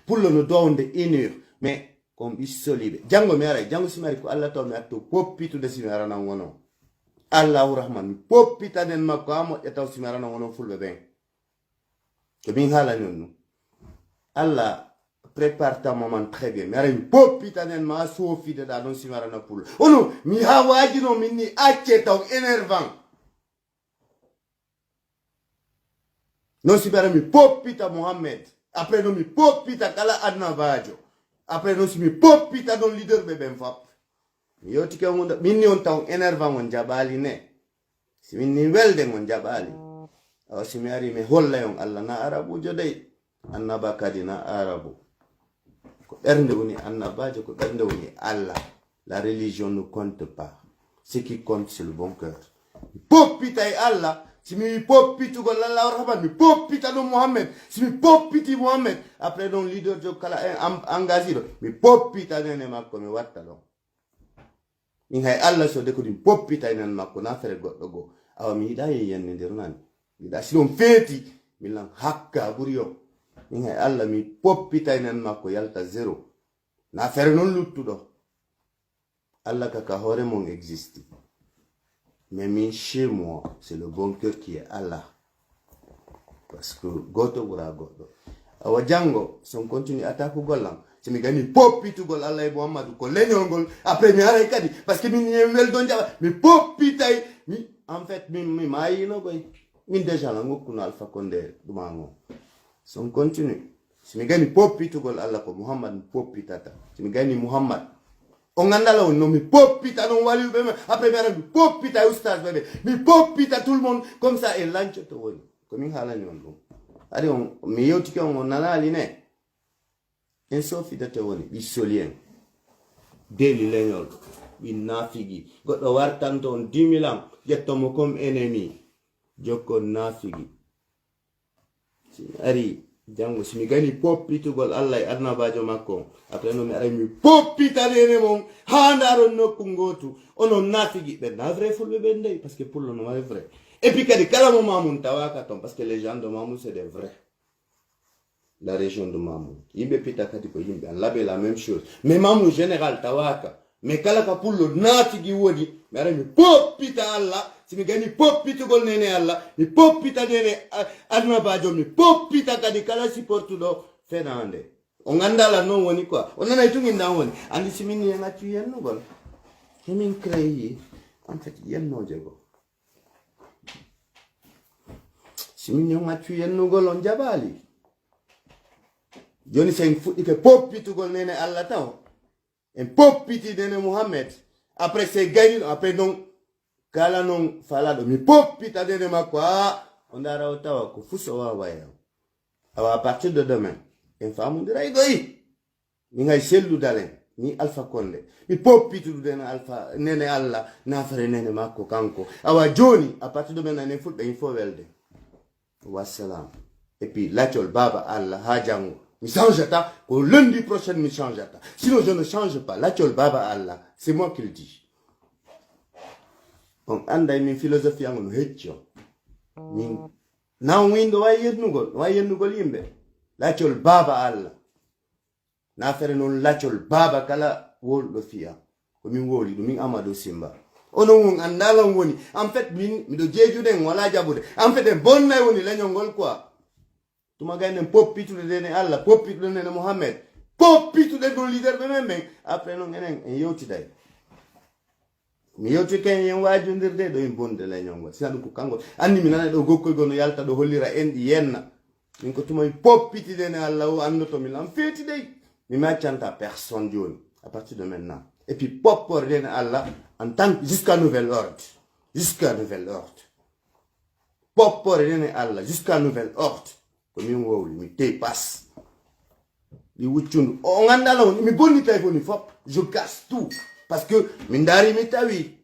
pullo no downde 1 heure mais kon bissolibe jango mi ara jango simari ko Allah taw mi atto poppitude simara nan wono Allahu rahman mi poppitanen makko amo e taw simara nan wono fulbe ben to bin hala non Allah prépare ta moment très bien mi ara mi poppitanen ma sofi de da don simara na pullo ono mi hawaji no minni acce taw énervant non simara mi poppita Mohammed après non mi poppita kala adna bajo après non si mi poppita don leader be ben fap mi yoti ke munda minni on taw énervant on jabali ne si minni welde on jabali aw si mi ari mi holla on Allah na arabu jodai annaba kadina arabu ko bernde woni annabajo ko bernde woni Allah la religion ne compte pas ce qui compte c'est le bon cœur poppita e Allah si mi poppitu go Allah rahman mi poppita do Muhammad si mi poppiti Muhammad après don leader jo kala engagé mi poppita nene makko mi watta do min hay Allah so de ko dim poppita nene makko na fere goddo go awa mi da yenne der nan mi da silon feti milan hakka buriyo min hay Allah mi poppita nene makko yalta zero na fere non luttudo Allah ka hore mon existe. Mais chez moi, c'est le bon cœur qui est Allah. Parce que goto gura goto. Awa jango, son continue attaque golam. Si mi gani popitu gol Allah e Muhammad ko lenyongol après mi ara kadi parce que mi wel don jaba mi popitay mi en fait mi mayino koy min déjà la ngokuna alpha konde dumango. Son continue. Si mi gani popitu gol Allah ko Muhammad popitata. Si mi gani Muhammad on andala on mi popita non wali bebe après mi popita oustaz bebe mi popita tout le monde comme ça et lancho to woni comme il hala non ari on mi yoti ko on nanali ne en sofi de to woni bi solien deli leñol bi nafigi goddo wartanto on 10 000 ans jettomo comme ennemi jokko nafigi ari jango si mi gani poppitugol Allah e arnabajo makko après no mi ara mi poppitalene mon handaro nokku ngotu ono nafigi be na vrai fulbe be ndey parce que pour le nom est vrai et puis kadi kala mo mamun tawaka ton parce que les gens de Mamoun c'est des vrais la région de Mamoun yimbe pita kadi ko yimbe an labe la même chose mais Mamoun général tawaka mais kala ka pour le nafigi wodi mi ara mi poppita Allah si mi gani poppitugol nene Allah mi poppita nene arnabajo mi poppita kadi kala supportu do fenande on andala non woni quoi on nana tungi ndan woni andi si min yenga tu yenno gol min créé en fait yenno jego si min yenga tu yenno gol on jabali joni sen fuddi ke poppitugol nene Allah taw en poppiti nene Muhammad après c'est gagné après donc kala non falado mi poppita dene makko on dara tawa ko fuso wa waya awa à partir de demain en famu dira igoyi mi ngay sellu dalen ni alpha konde mi poppitu dene alpha nene Allah na fere nene makko kanko awa joni à partir de demain ne fulbe il faut welde wassalam et puis lachol baba Allah hajango mi change ta ko lundi prochain mi change ta sinon je ne change pas lachol baba Allah c'est moi qui le dis. On anda min philosophie angol heccio min nan windo wayennugol yimbe lacol baba Allah na fere non lacol baba kala woldo fiya ko min woli dum min Amadou Simba ono won andala woni en fait min mi do jejuden wala jabude en fait bonnay woni leñol quoi tuma gaynen poppitude dene Allah poppitude dene Muhammad poppitude do leader be men après non enen en yewtiday mi yoti ken yen wajundirde do en bonde la nyongo sadu ko kango andi mi nana do gokkol gono yalta do hollira endi yenna min ko tuma poppiti dene Allah o andoto mi lam feti dey mi machanta personne joni à partir de maintenant et puis poppor dene Allah en tant jusqu'à nouvel ordre poppor dene Allah jusqu'à nouvel ordre ko mi wowli mi te passe li wuccundu o ngandalo mi bonni tay foni fop je casse tout parce que mindari mitawi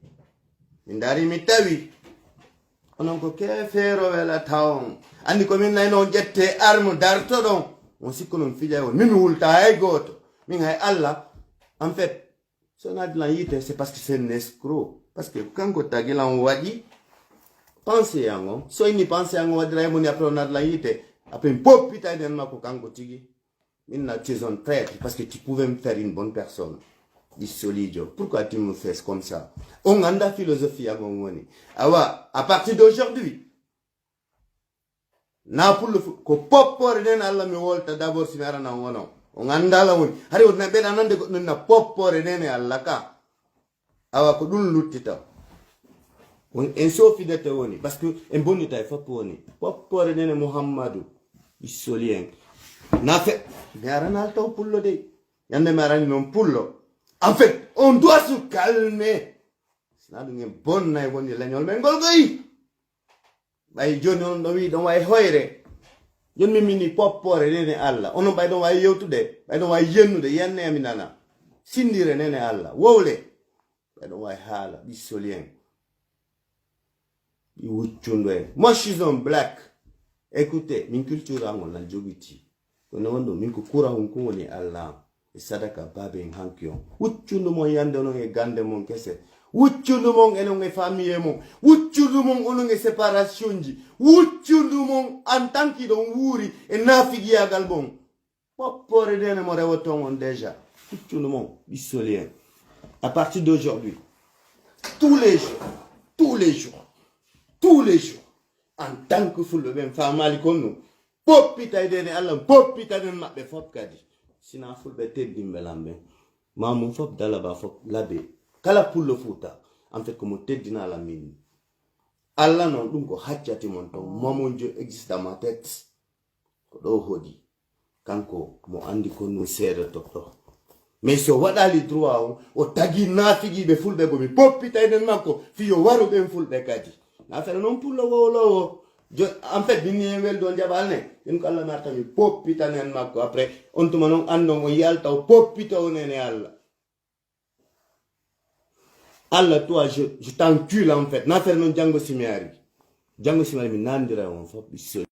onon ko ke fero wela tawon andi ko min nay non jette arme darto don on sikko non fija won min wulta hay goto min hay Allah en fait son adlan yite c'est parce que c'est un escroc parce que quand ko tagilan wadi pensez yango so ini pensez yango wadra mo ni après on adlan yite après popita den mako kanko tigi Maintenant, tu es un traître parce que tu pouvais me faire une bonne personne. Dis Solidio, pourquoi tu me fais comme ça? On a la philosophie à Gongoni. Ah, à partir d'aujourd'hui, na pour le ko popore den alla mi volta d'abord si mera na wono. On a la woni. Hari on na beda nande na popore den alla ka. Awa ko dul luttita. On en so fidete woni parce que en bonita fa poni. Popore den Muhammadu isolien. Na fait, mera na alta pullo de. Yande mera ni non pullo. En fait, on doit se calmer. Sinon, on est bon na woni lagnol mengol goyi. Bay joni on do wi don way hoyre jon mi mini poppore nene alla onon bay don way yewtude bay don way yennude yenne mi nana sindire nene alla wowle bay don way hala bisolien i wuccundo en moi je suis un black écoutez min culture angol na jogiti ko non do min ko kura hon ko woni alla e sadaka babe en hankyon wuccundo mo yande non e gande mon kesse wuccudu mon enon e famille mon wuccudu mon onon e séparation ji wuccudu mon en tant que don wuri e nafigi agal bon popore dene mo rewoton on déjà wuccudu mon bisolien à partir d'aujourd'hui tous les jours en tant que fulbe ben famali konno popita dene Allah popita den mabbe fop kadi sina fulbe teddimbe lambe mamu fop dala ba fop labe kala pullo futa en fait comme teddina la mine alla non dum ko hacciati mon to momon Dieu existe dans ma tête ko do hodi kanko mo andi ko no seeda to mais so wadali droit o tagi nafigi be fulbe go mi popita eden makko fiyo waru ben fulbe kadi na fere non pullo wolo en fait bini wel don jabal ne en ko alla narta mi popita nen makko après on tuma non ando mo yalta o popita onene alla. Allah, toi, je t'encule en fait. N'a fait non Django Simiari. Django Simiari, mais n'andira on fait.